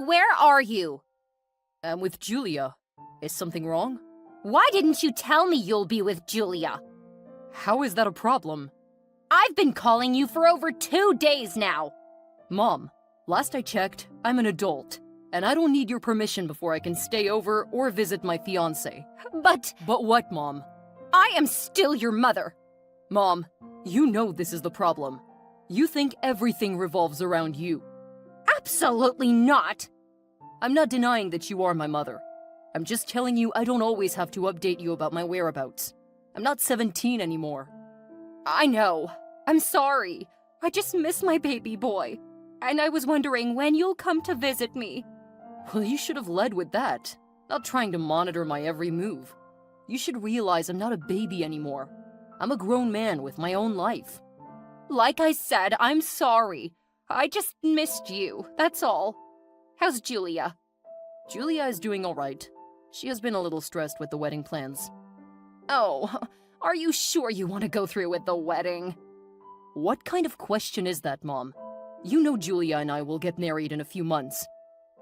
Where are you? I'm with Julia. Is something wrong? Why didn't you tell me you'll be with Julia? How is that a problem? I've been calling you for over 2 days now. Mom, last I checked, I'm an adult, and I don't need your permission before I can stay over or visit my fiancé. But But what, Mom? I am still your mother. Mom, you know this is the problem. You think everything revolves around you. Absolutely not. I'm not denying that you are my mother. I'm just telling you I don't always have to update you about my whereabouts. I'm not 17 anymore. I know. I'm sorry. I just miss my baby boy. And I was wondering when you'll come to visit me. Well, you should have led with that, not trying to monitor my every move. You should realize I'm not a baby anymore. I'm a grown man with my own life. Like I said, I'm sorry. I just missed you, that's all. How's Julia? Julia is doing all right. She has been a little stressed with the wedding plans. Oh, are you sure you want to go through with the wedding? What kind of question is that, Mom? You know Julia and I will get married in a few months.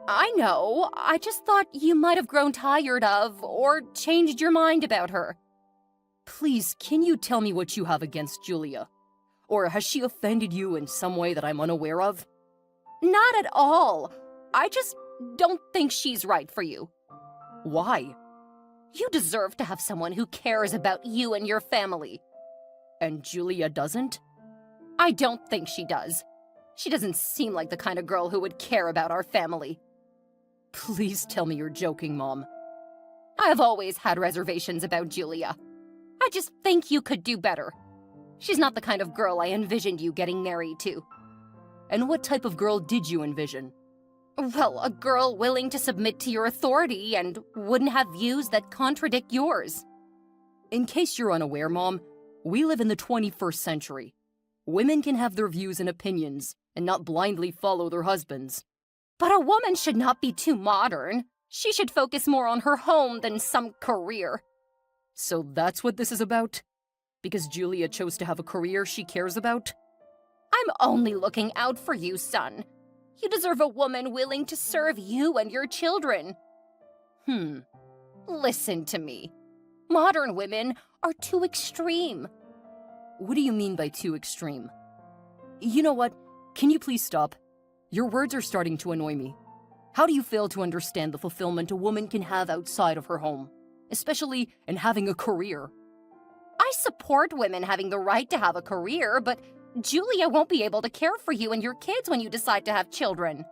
I know. I just thought you might have grown tired of or changed your mind about her. Please, can you tell me what you have against Julia? Or has she offended you in some way that I'm unaware of? Not at all. I just don't think she's right for you. Why? You deserve to have someone who cares about you and your family. And Julia doesn't? I don't think she does. She doesn't seem like the kind of girl who would care about our family. Please tell me you're joking, Mom. I've always had reservations about Julia. I just think you could do better. She's not the kind of girl I envisioned you getting married to. And what type of girl did you envision? Well, a girl willing to submit to your authority and wouldn't have views that contradict yours. In case you're unaware, Mom, we live in the 21st century. Women can have their views and opinions and not blindly follow their husbands. But a woman should not be too modern. She should focus more on her home than some career. So that's what this is about? Because Julia chose to have a career she cares about? I'm only looking out for you, son. You deserve a woman willing to serve you and your children. Listen to me. Modern women are too extreme. What do you mean by too extreme? You know what? Can you please stop? Your words are starting to annoy me. How do you fail to understand the fulfillment a woman can have outside of her home? Especially in having a career. I support women having the right to have a career, but Julia won't be able to care for you and your kids when you decide to have children.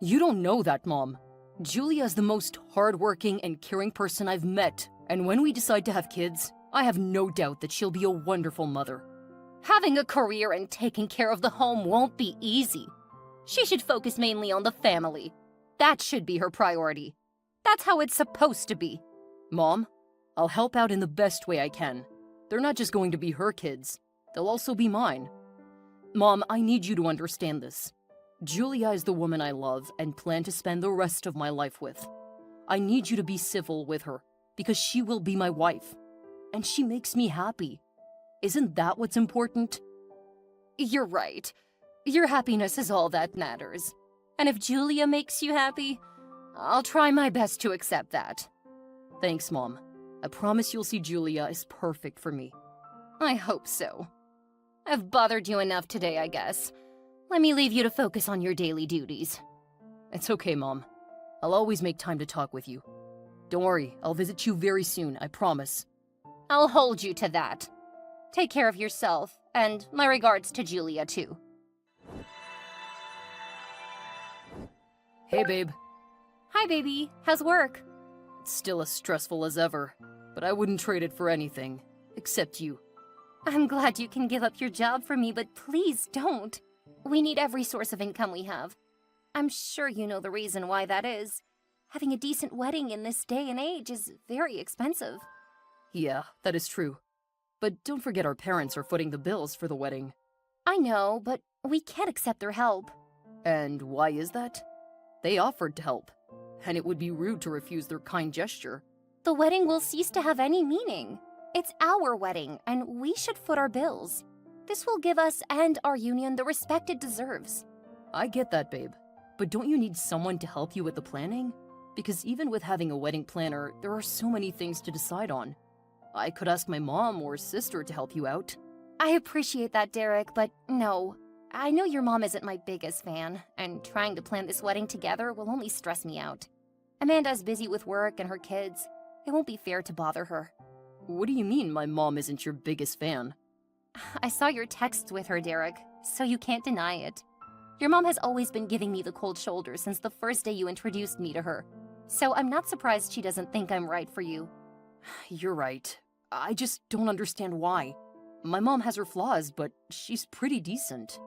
You don't know that, Mom. Julia is the most hardworking and caring person I've met, and when we decide to have kids, I have no doubt that she'll be a wonderful mother. Having a career and taking care of the home won't be easy. She should focus mainly on the family. That should be her priority. That's how it's supposed to be. Mom, I'll help out in the best way I can. They're not just going to be her kids. They'll also be mine. Mom, I need you to understand this. Julia is the woman I love and plan to spend the rest of my life with. I need you to be civil with her, because she will be my wife. And she makes me happy. Isn't that what's important? You're right. Your happiness is all that matters. And if Julia makes you happy, I'll try my best to accept that. Thanks, Mom. I promise you'll see Julia is perfect for me. I hope so. I've bothered you enough today, I guess. Let me leave you to focus on your daily duties. It's okay, Mom. I'll always make time to talk with you. Don't worry, I'll visit you very soon, I promise. I'll hold you to that. Take care of yourself, and my regards to Julia, too. Hey, babe. Hi, baby. How's work? It's still as stressful as ever, but I wouldn't trade it for anything, except you. I'm glad you can give up your job for me, but please don't. We need every source of income we have. I'm sure you know the reason why that is. Having a decent wedding in this day and age is very expensive. Yeah, that is true. But don't forget our parents are footing the bills for the wedding. I know, but we can't accept their help. And why is that? They offered to help, and it would be rude to refuse their kind gesture. The wedding will cease to have any meaning. It's our wedding, and we should foot our bills. This will give us and our union the respect it deserves. I get that, babe. But don't you need someone to help you with the planning? Because even with having a wedding planner, there are so many things to decide on. I could ask my mom or sister to help you out. I appreciate that, Derek, but no. I know your mom isn't my biggest fan, and trying to plan this wedding together will only stress me out. Amanda's busy with work and her kids. It won't be fair to bother her. What do you mean my mom isn't your biggest fan? I saw your texts with her, Derek, so you can't deny it. Your mom has always been giving me the cold shoulder since the first day you introduced me to her, so I'm not surprised she doesn't think I'm right for you. You're right. I just don't understand why. My mom has her flaws, but she's pretty decent.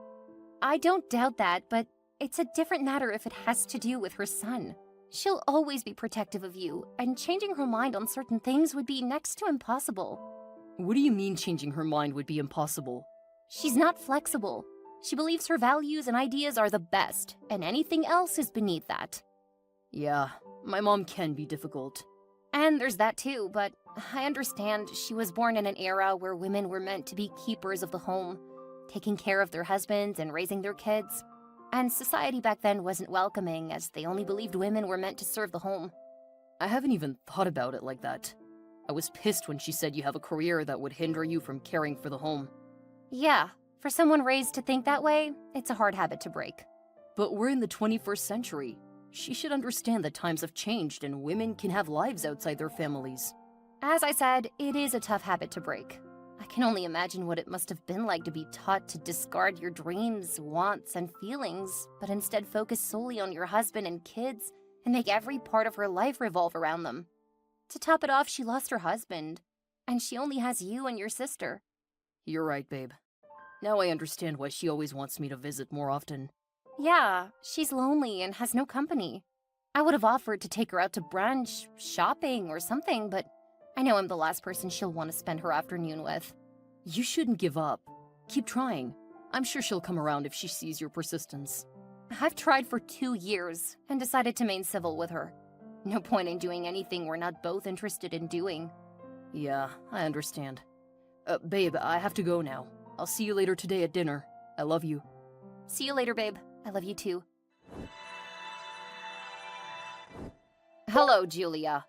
I don't doubt that, but it's a different matter if it has to do with her son. She'll always be protective of you, and changing her mind on certain things would be next to impossible. What do you mean changing her mind would be impossible? She's not flexible. She believes her values and ideas are the best, and anything else is beneath that. Yeah, my mom can be difficult. And there's that too, but I understand she was born in an era where women were meant to be keepers of the home, taking care of their husbands and raising their kids. And society back then wasn't welcoming, as they only believed women were meant to serve the home. I haven't even thought about it like that. I was pissed when she said you have a career that would hinder you from caring for the home. Yeah, for someone raised to think that way, it's a hard habit to break. But we're in the 21st century. She should understand that times have changed and women can have lives outside their families. As I said, it is a tough habit to break. I can only imagine what it must have been like to be taught to discard your dreams, wants, and feelings, but instead focus solely on your husband and kids and make every part of her life revolve around them. To top it off, she lost her husband, and she only has you and your sister. You're right, babe. Now I understand why she always wants me to visit more often. Yeah, she's lonely and has no company. I would have offered to take her out to brunch, shopping, or something, but I know I'm the last person she'll want to spend her afternoon with. You shouldn't give up. Keep trying. I'm sure she'll come around if she sees your persistence. I've tried for 2 years and decided to remain civil with her. No point in doing anything we're not both interested in doing. Yeah, I understand. Babe, I have to go now. I'll see you later today at dinner. I love you. See you later, babe. I love you too. Hello, Julia.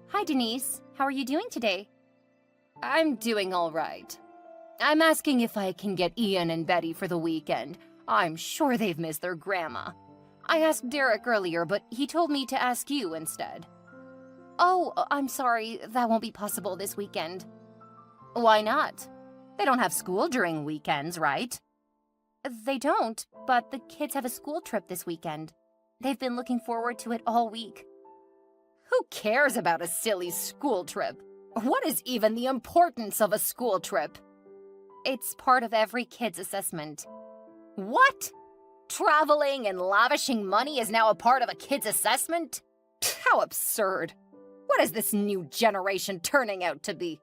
Hi, Denise. How are you doing today? I'm doing all right. I'm asking if I can get Ian and Betty for the weekend. I'm sure they've missed their grandma. I asked Derek earlier, but he told me to ask you instead. Oh, I'm sorry. That won't be possible this weekend. Why not? They don't have school during weekends, right? They don't, but the kids have a school trip this weekend. They've been looking forward to it all week. Who cares about a silly school trip? What is even the importance of a school trip? It's part of every kid's assessment. What? Traveling and lavishing money is now a part of a kid's assessment? How absurd. What is this new generation turning out to be?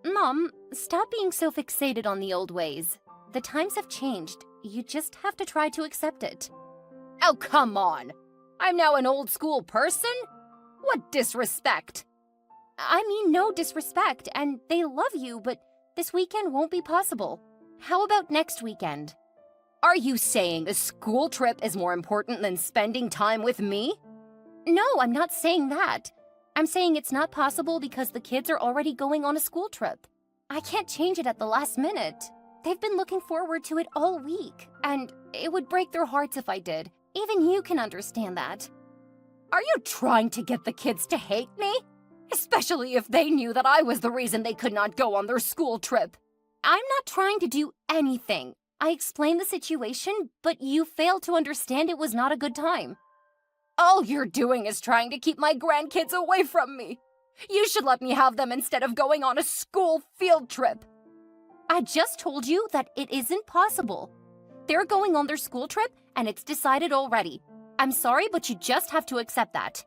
Mom, stop being so fixated on the old ways. The times have changed. You just have to try to accept it. Oh, come on. I'm now an old school person? What disrespect. I mean no disrespect, and they love you, but this weekend won't be possible. How about next weekend? Are you saying a school trip is more important than spending time with me? No, I'm not saying that. I'm saying it's not possible because the kids are already going on a school trip. I can't change it at the last minute. They've been looking forward to it all week, and it would break their hearts if I did. Even you can understand that. Are you trying to get the kids to hate me? Especially if they knew that I was the reason they could not go on their school trip. I'm not trying to do anything. I explained the situation, but you failed to understand it was not a good time. All you're doing is trying to keep my grandkids away from me. You should let me have them instead of going on a school field trip. I just told you that it isn't possible. They're going on their school trip, and it's decided already. I'm sorry, but you just have to accept that.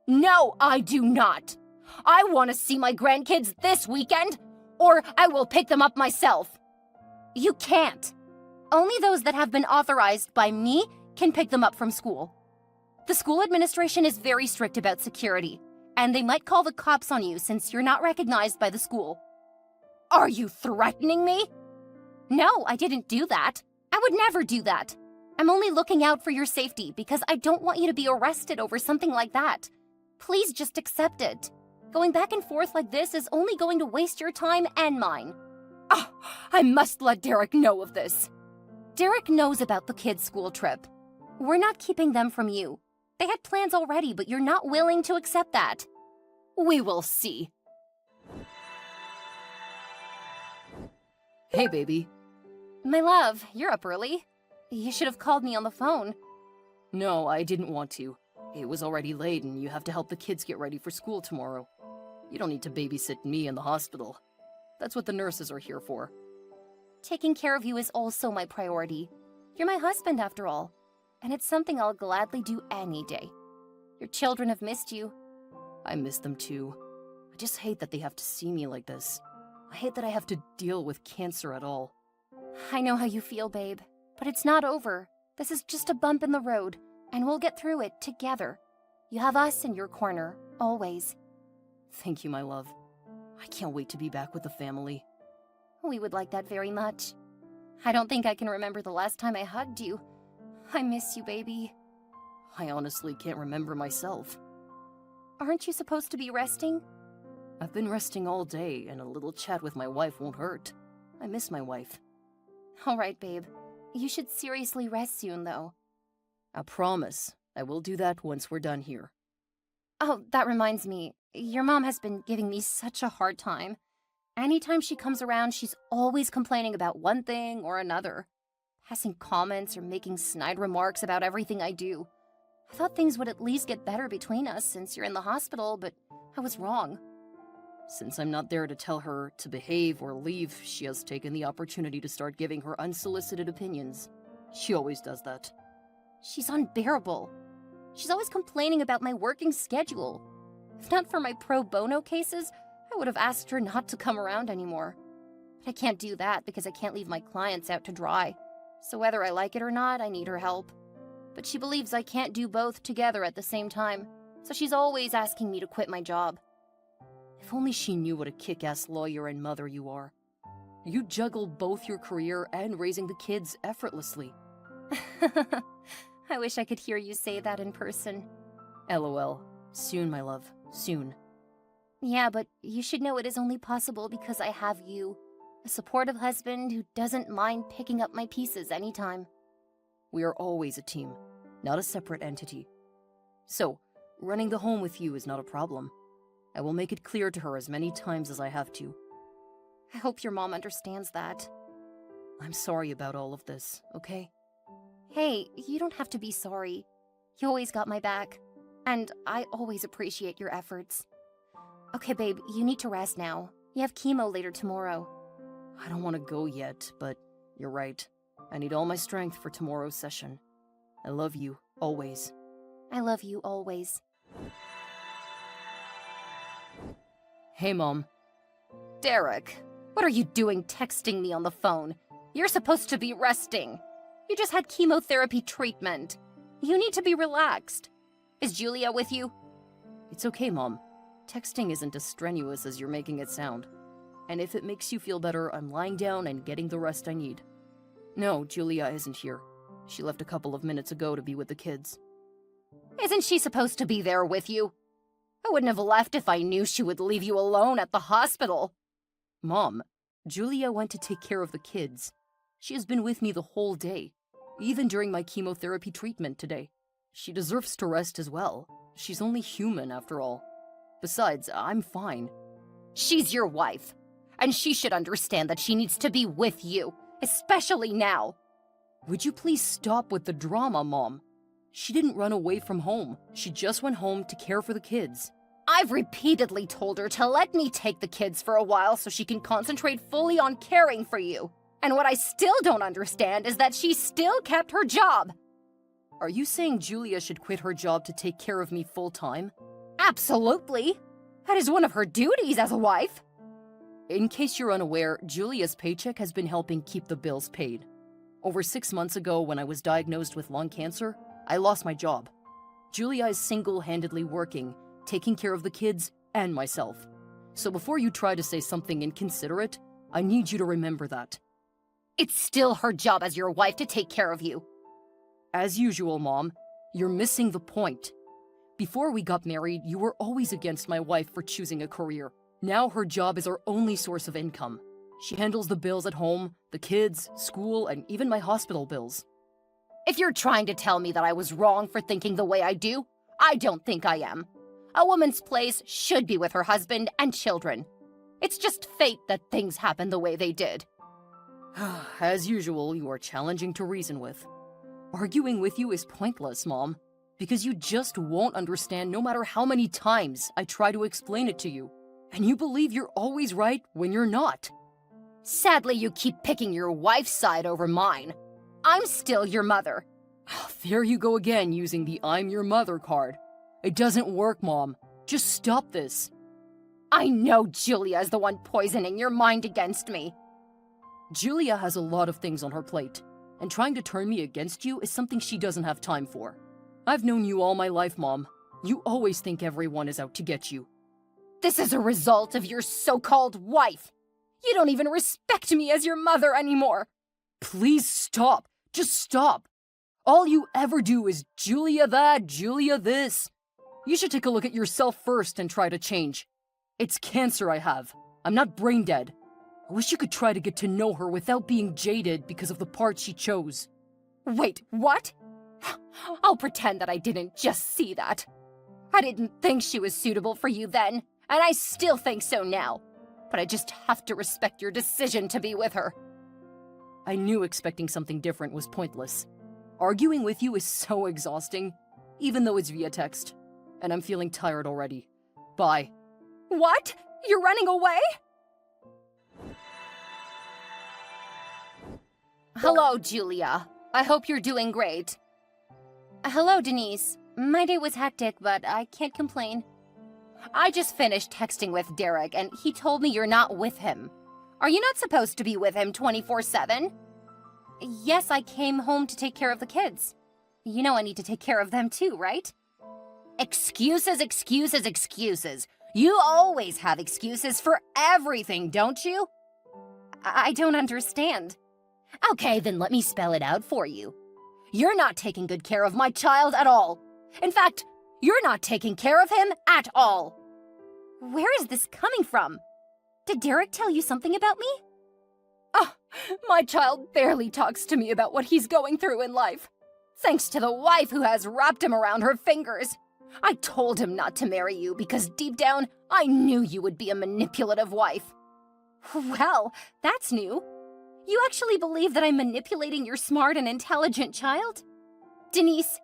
No, I do not. I want to see my grandkids this weekend, or I will pick them up myself. You can't. Only those that have been authorized by me can pick them up from school. The school administration is very strict about security, and they might call the cops on you since you're not recognized by the school. Are you threatening me? No, I didn't do that. I would never do that. I'm only looking out for your safety because I don't want you to be arrested over something like that. Please just accept it. Going back and forth like this is only going to waste your time and mine. Oh, I must let Derek know of this. Derek knows about the kids' school trip. We're not keeping them from you. They had plans already, but you're not willing to accept that. We will see. Hey, baby. My love, you're up early. You should have called me on the phone. No, I didn't want to. It was already late and you have to help the kids get ready for school tomorrow. You don't need to babysit me in the hospital. That's what the nurses are here for. Taking care of you is also my priority. You're my husband, after all. And it's something I'll gladly do any day. Your children have missed you. I miss them too. I just hate that they have to see me like this. I hate that I have to deal with cancer at all. I know how you feel, babe. But it's not over. This is just a bump in the road, and we'll get through it together. You have us in your corner, always. Thank you, my love. I can't wait to be back with the family. We would like that very much. I don't think I can remember the last time I hugged you. I miss you, baby. I honestly can't remember myself. Aren't you supposed to be resting? I've been resting all day, and a little chat with my wife won't hurt. I miss my wife. All right, babe. You should seriously rest soon, though. I promise. I will do that once we're done here. Oh, that reminds me. Your mom has been giving me such a hard time. Anytime she comes around, she's always complaining about one thing or another. Passing comments or making snide remarks about everything I do. I thought things would at least get better between us since you're in the hospital, but I was wrong. Since I'm not there to tell her to behave or leave, she has taken the opportunity to start giving her unsolicited opinions. She always does that. She's unbearable. She's always complaining about my working schedule. If not for my pro bono cases, I would have asked her not to come around anymore. But I can't do that because I can't leave my clients out to dry. So whether I like it or not, I need her help. But she believes I can't do both together at the same time, so she's always asking me to quit my job. If only she knew what a kick-ass lawyer and mother you are. You juggle both your career and raising the kids effortlessly. I wish I could hear you say that in person. LOL. Soon, my love. Soon. Yeah, but you should know it is only possible because I have you. A supportive husband who doesn't mind picking up my pieces anytime. We are always a team, not a separate entity. So, running the home with you is not a problem. I will make it clear to her as many times as I have to. I hope your mom understands that. I'm sorry about all of this, okay? Hey, you don't have to be sorry. You always got my back. And I always appreciate your efforts. Okay, babe, you need to rest now. You have chemo later tomorrow. I don't want to go yet, but you're right. I need all my strength for tomorrow's session. I love you, always. I love you always. Hey, Mom. Derek, what are you doing texting me on the phone? You're supposed to be resting. You just had chemotherapy treatment. You need to be relaxed. Is Julia with you? It's okay, Mom. Texting isn't as strenuous as you're making it sound. And if it makes you feel better, I'm lying down and getting the rest I need. No, Julia isn't here. She left a couple of minutes ago to be with the kids. Isn't she supposed to be there with you? I wouldn't have left if I knew she would leave you alone at the hospital. Mom, Julia went to take care of the kids. She has been with me the whole day, even during my chemotherapy treatment today. She deserves to rest as well. She's only human, after all. Besides, I'm fine. She's your wife, and she should understand that she needs to be with you, especially now. Would you please stop with the drama, Mom? She didn't run away from home. She just went home to care for the kids. I've repeatedly told her to let me take the kids for a while so she can concentrate fully on caring for you. And what I still don't understand is that she still kept her job. Are you saying Julia should quit her job to take care of me full-time? Absolutely. That is one of her duties as a wife. In case you're unaware, Julia's paycheck has been helping keep the bills paid. Over 6 months ago, when I was diagnosed with lung cancer, I lost my job. Julia is single-handedly working, taking care of the kids and myself. So before you try to say something inconsiderate, I need you to remember that. It's still her job as your wife to take care of you. As usual, Mom, you're missing the point. Before we got married, you were always against my wife for choosing a career. Now her job is our only source of income. She handles the bills at home, the kids, school, and even my hospital bills. If you're trying to tell me that I was wrong for thinking the way I do, I don't think I am. A woman's place should be with her husband and children. It's just fate that things happen the way they did. As usual, you are challenging to reason with. Arguing with you is pointless, Mom, because you just won't understand no matter how many times I try to explain it to you. And you believe you're always right when you're not. Sadly, you keep picking your wife's side over mine. I'm still your mother. There you go again, using the I'm your mother card. It doesn't work, Mom. Just stop this. I know Julia is the one poisoning your mind against me. Julia has a lot of things on her plate, and trying to turn me against you is something she doesn't have time for. I've known you all my life, Mom. You always think everyone is out to get you. This is a result of your so-called wife. You don't even respect me as your mother anymore. Please stop. Just stop. All you ever do is Julia that, Julia this. You should take a look at yourself first and try to change. It's cancer I have. I'm not brain dead. I wish you could try to get to know her without being jaded because of the part she chose. Wait, what? I'll pretend that I didn't just see that. I didn't think she was suitable for you then, and I still think so now. But I just have to respect your decision to be with her. I knew expecting something different was pointless. Arguing with you is so exhausting, even though it's via text. And I'm feeling tired already. Bye. What? You're running away? Hello, Julia. I hope you're doing great. Hello, Denise. My day was hectic, but I can't complain. I just finished texting with Derek, and he told me you're not with him. Are you not supposed to be with him 24/7? Yes, I came home to take care of the kids. You know I need to take care of them too, right? Excuses, excuses, excuses. You always have excuses for everything, don't you? I don't understand. Okay, then let me spell it out for you. You're not taking good care of my child at all. In fact, you're not taking care of him at all. Where is this coming from? Did Derek tell you something about me? Oh, my child barely talks to me about what he's going through in life. Thanks to the wife who has wrapped him around her fingers. I told him not to marry you because deep down, I knew you would be a manipulative wife. Well, that's new. You actually believe that I'm manipulating your smart and intelligent child? Denise,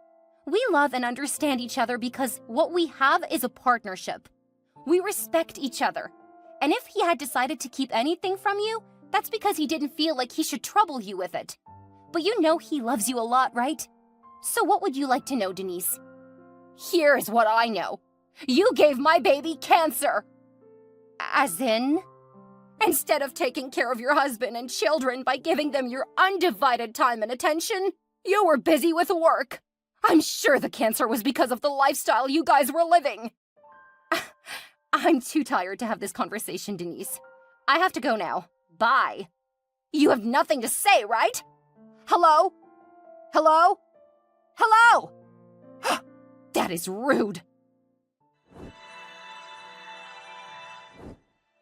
we love and understand each other because what we have is a partnership. We respect each other. And if he had decided to keep anything from you, that's because he didn't feel like he should trouble you with it. But you know he loves you a lot, right? So what would you like to know, Denise? Here's what I know. You gave my baby cancer. As in? Instead of taking care of your husband and children by giving them your undivided time and attention, you were busy with work. I'm sure the cancer was because of the lifestyle you guys were living. I'm too tired to have this conversation, Denise. I have to go now. Bye. You have nothing to say, right? Hello? Hello? Hello? That is rude.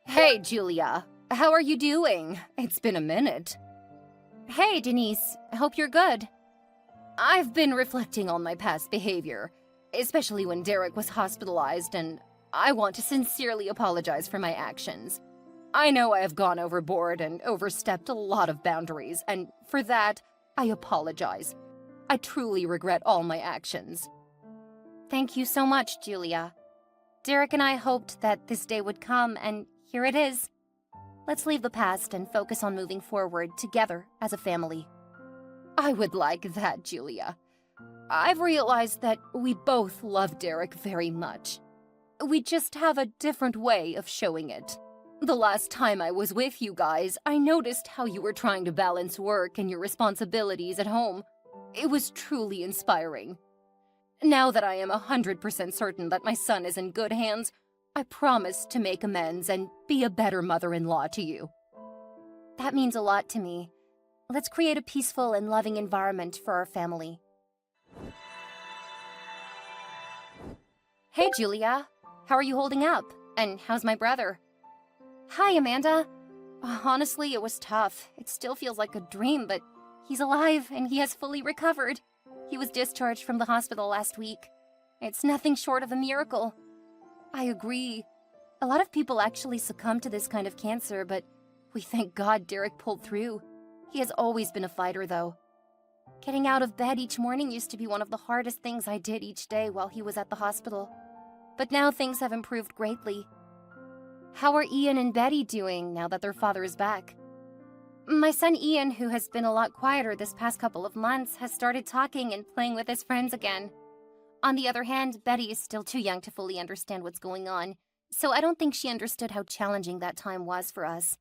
Hey, Julia. How are you doing? It's been a minute. Hey, Denise. Hope you're good. I've been reflecting on my past behavior, especially when Derek was hospitalized, and I want to sincerely apologize for my actions. I know I have gone overboard and overstepped a lot of boundaries, and for that, I apologize. I truly regret all my actions. Thank you so much, Julia. Derek and I hoped that this day would come, and here it is. Let's leave the past and focus on moving forward together as a family. I would like that, Julia. I've realized that we both love Derek very much. We just have a different way of showing it. The last time I was with you guys, I noticed how you were trying to balance work and your responsibilities at home. It was truly inspiring. Now that I am 100% certain that my son is in good hands, I promise to make amends and be a better mother-in-law to you. That means a lot to me. Let's create a peaceful and loving environment for our family. Hey, Julia. How are you holding up? And how's my brother? Hi, Amanda. Honestly, it was tough. It still feels like a dream, but he's alive and he has fully recovered. He was discharged from the hospital last week. It's nothing short of a miracle. I agree. A lot of people actually succumb to this kind of cancer, but we thank God Derek pulled through. He has always been a fighter, though. Getting out of bed each morning used to be one of the hardest things I did each day while he was at the hospital. But now things have improved greatly. How are Ian and Betty doing now that their father is back? My son Ian, who has been a lot quieter this past couple of months, has started talking and playing with his friends again. On the other hand, Betty is still too young to fully understand what's going on, so I don't think she understood how challenging that time was for us.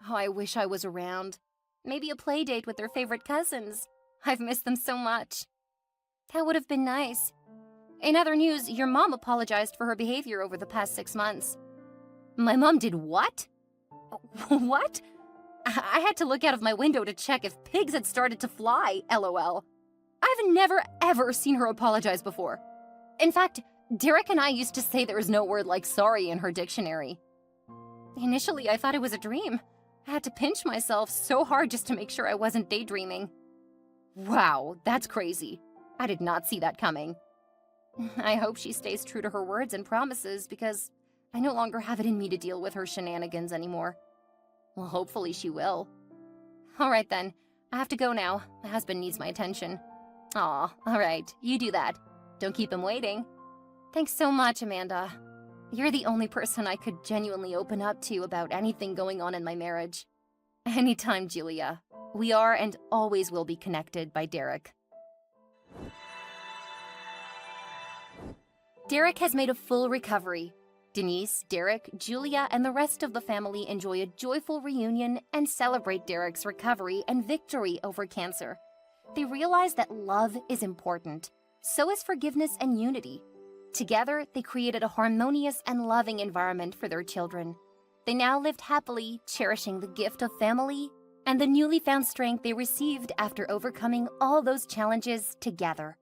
Oh, I wish I was around. Maybe a play date with their favorite cousins. I've missed them so much. That would have been nice. In other news, your mom apologized for her behavior over the past 6 months. My mom did what? What? I had to look out of my window to check if pigs had started to fly, LOL. I've never ever seen her apologize before. In fact, Derek and I used to say there was no word like sorry in her dictionary. Initially, I thought it was a dream. I had to pinch myself so hard just to make sure I wasn't daydreaming. Wow, that's crazy. I did not see that coming. I hope she stays true to her words and promises because I no longer have it in me to deal with her shenanigans anymore. Well, hopefully she will. All right then, I have to go now. My husband needs my attention. Aw, all right, you do that. Don't keep him waiting. Thanks so much, Amanda. You're the only person I could genuinely open up to about anything going on in my marriage. Anytime, Julia. We are and always will be connected by Derek. Derek has made a full recovery. Denise, Derek, Julia, and the rest of the family enjoy a joyful reunion and celebrate Derek's recovery and victory over cancer. They realize that love is important. So is forgiveness and unity. Together, they created a harmonious and loving environment for their children. They now lived happily, cherishing the gift of family and the newly found strength they received after overcoming all those challenges together.